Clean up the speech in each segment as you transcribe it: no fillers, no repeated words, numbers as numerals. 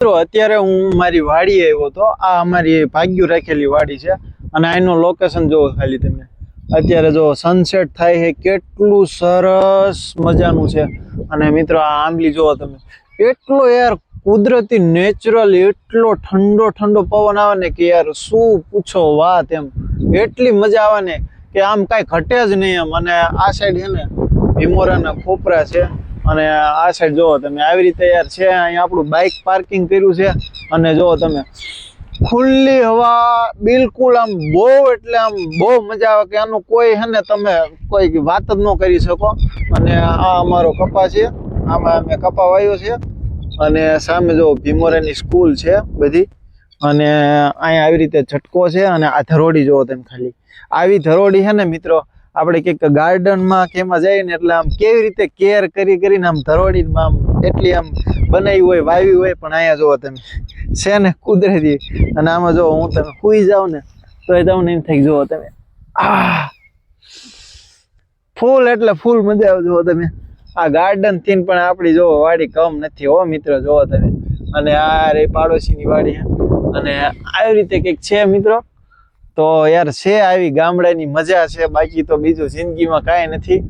મિત્રો અત્યારે હું મારી વાડી આવ્યો તો આ અમારી ભાગ્યું રાખેલી વાડી છે અને આનું લોકેશન જોવો ખાલી તમે અત્યારે જો સનસેટ થાય છે કેટલું સરસ મજાનું છે અને મિત્રો આ આંબલી જોવો તમે એટલો યાર કુદરતી નેચરલ એટલો ઠંડો ઠંડો પવન આવે ને કે યાર શું પૂછો વાત એમ એટલી મજા આવે ને કે આમ કાંઈ ઘટે જ નહીં એમ અને આ સાઈડ છે ને ભીમોરાના ખોપરા છે અને આ સાઈડ જોવો તમે આવી રીતે યાર છે અહીંયા આપણું બાઇક પાર્કિંગ કર્યું છે અને જોવો તમે ખુલ્લી હવા બિલકુલ આમ બહુ એટલે આમ બહુ મજા આવે કે આનું કોઈ છે ને તમે કોઈ વાત જ ન કરી શકો અને આ અમારો કપા છે આમાં અમે કપા વાવ્યો છે અને સામે જો ભીમોરાની સ્કૂલ છે બધી અને અહીંયા આવી રીતે ઝટકો છે અને આ ધરોડી જોવો તમે ખાલી આવી ધરોડી છે ને મિત્રો આપણે કંઈક ગાર્ડનમાં કે એમાં જઈએ ને એટલે આમ કેવી રીતે કેર કરીને આમ ધરોડીમાં આમ એટલી આમ બનાવી હોય વાવી હોય પણ અહીંયા જોવો તમે છે ને કુદરતી અને આમાં જો હું તમે સુઈ જાઓ ને તો એ તમને એમ થઈ જોવો તમે ફૂલ એટલે ફૂલ મજા આવે જોવો તમે આ ગાર્ડન થી પણ આપણી જોવો વાડી કમ નથી હો મિત્રો જોવો તમે અને આ રે પાડોશીની વાડી અને આવી રીતે કંઈક છે મિત્રો તો યાર છે આવી ગામડાની મજા છે બાકી તો બીજું જિંદગીમાં કાંઈ નથી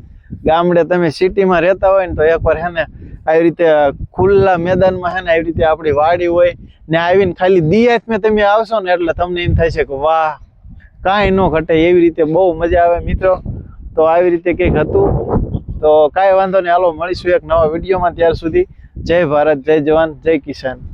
ગામડે તમે સિટીમાં રહેતા હોય ને તો એકવાર હે ને આવી રીતે ખુલ્લા મેદાનમાં હે ને આવી રીતે આપણી વાડી હોય ને આવીને ખાલી દિયાતમાં તમે આવશો ને એટલે તમને એમ થાય છે કે વાહ કાંઈ ન ઘટે એવી રીતે બહુ મજા આવે મિત્રો તો આવી રીતે કંઈક હતું તો કાંઈ વાંધો નહીં હાલો મળીશું એક નવા વિડીયોમાં ત્યાર સુધી જય ભારત જય જવાન જય કિસાન